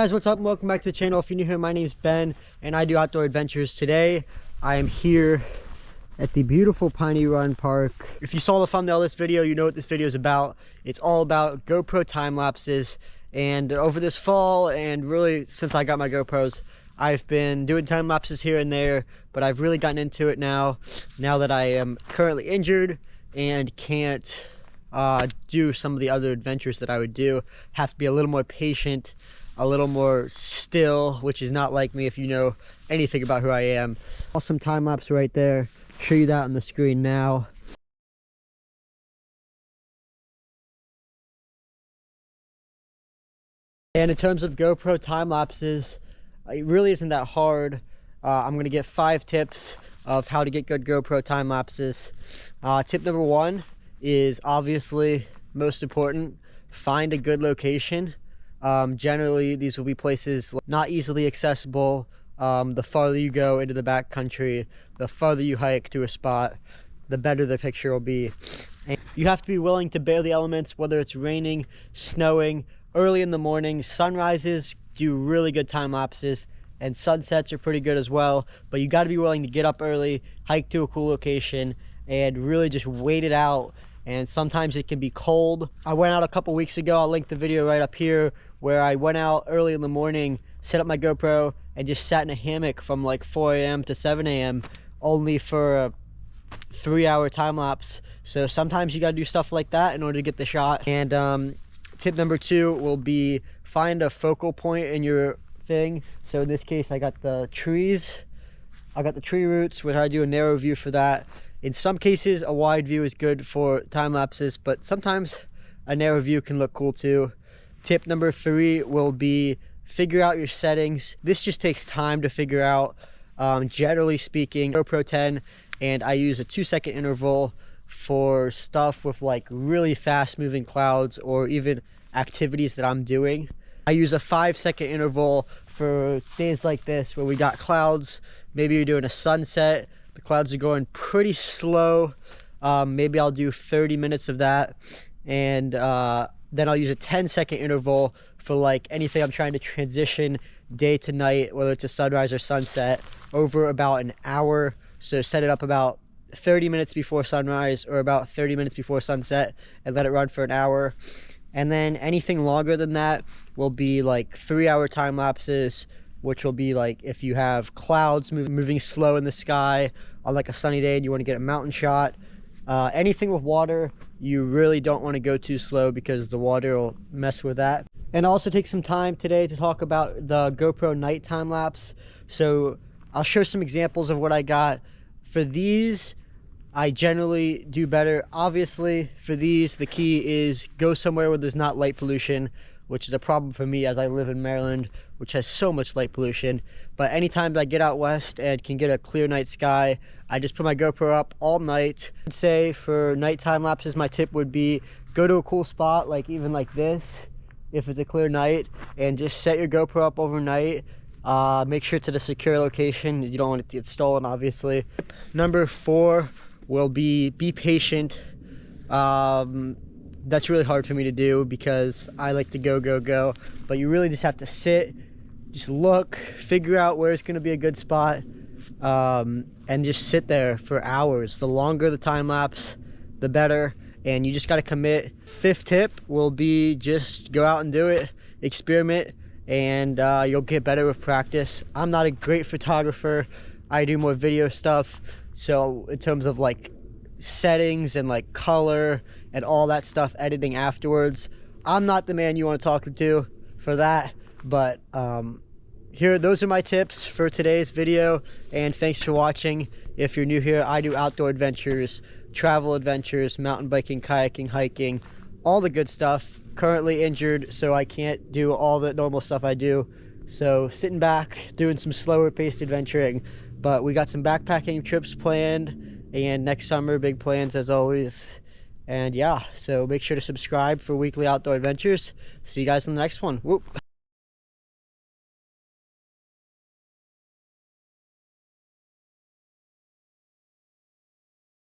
Guys, what's up and welcome back to the channel. If you're new here, my name is Ben and I do outdoor adventures. Today I am here at the beautiful Piney Run Park. If you saw the thumbnail of this video, you know what this video is about. It's all about GoPro time lapses, and over this fall and really since I got my GoPros, I've been doing time lapses here and there, but I've really gotten into it now that I am currently injured and can't do some of the other adventures that I would do. Have to be a little more patient, a little more still, which is not like me if you know anything about who I am. Awesome time lapse right there. Show you that on the screen now. And in terms of GoPro time lapses, it really isn't that hard. I'm gonna get 5 tips of how to get good GoPro time lapses. Tip number 1 is obviously most important. Find a good location. Generally these will be places not easily accessible. The farther you go into the back country, the farther you hike to a spot, the better the picture will be. And you have to be willing to bear the elements, whether it's raining, snowing, early in the morning. Sunrises do really good time lapses and sunsets are pretty good as well, but you got to be willing to get up early, hike to a cool location, and really just wait it out. And sometimes it can be cold. I went out a couple weeks ago. I'll link the video right up here, where I went out early in the morning, set up my GoPro, and just sat in a hammock from like 4 a.m. to 7 a.m. only for a 3-hour time lapse. So sometimes you got to do stuff like that in order to get the shot. And tip number 2 will be find a focal point in your thing. So in this case, I got the trees. I got the tree roots, where I do a narrow view for that. In some cases, a wide view is good for time lapses, but sometimes a narrow view can look cool too. Tip number 3 will be figure out your settings. This just takes time to figure out. Generally speaking, GoPro 10, and I use a 2-second interval for stuff with like really fast moving clouds or even activities that I'm doing. I use a 5-second interval for days like this where we got clouds. Maybe you're doing a sunset, the clouds are going pretty slow. Maybe I'll do 30 minutes of that, and then I'll use a 10-second interval for like anything I'm trying to transition day to night, whether it's a sunrise or sunset, over about an hour. So set it up about 30 minutes before sunrise or about 30 minutes before sunset and let it run for an hour. And then anything longer than that will be like 3-hour time lapses, which will be like if you have clouds moving slow in the sky on like a sunny day and you want to get a mountain shot. Anything with water, you really don't want to go too slow because the water will mess with that. And I'll also take some time today to talk about the GoPro night time lapse. So I'll show some examples of what I got. For these, I generally do better. Obviously, for these, the key is go somewhere where there's not light pollution, which is a problem for me as I live in Maryland, which has so much light pollution. But anytime I get out west and can get a clear night sky, I just put my GoPro up all night. I'd say for nighttime lapses, my tip would be go to a cool spot, like even like this, if it's a clear night, and just set your GoPro up overnight. Make sure it's at a secure location. You don't want it to get stolen, obviously. Number 4 will be patient. That's really hard for me to do because I like to go, but you really just have to sit, just look, figure out where it's going to be a good spot, and just sit there for hours. The longer the time lapse, the better, and you just got to commit. 5th tip will be just go out and do it, experiment, and you'll get better with practice. I'm not a great photographer. I do more video stuff, so in terms of like settings and like color and all that stuff, editing afterwards, I'm not the man you want to talk to for that. But those are my tips for today's video, and thanks for watching. If you're new here, I do outdoor adventures, travel adventures, mountain biking, kayaking, hiking, all the good stuff. Currently injured, so I can't do all the normal stuff I do, so sitting back doing some slower paced adventuring. But we got some backpacking trips planned, and next summer big plans as always. And yeah, so make sure to subscribe for weekly outdoor adventures. See you guys in the next one. Whoop.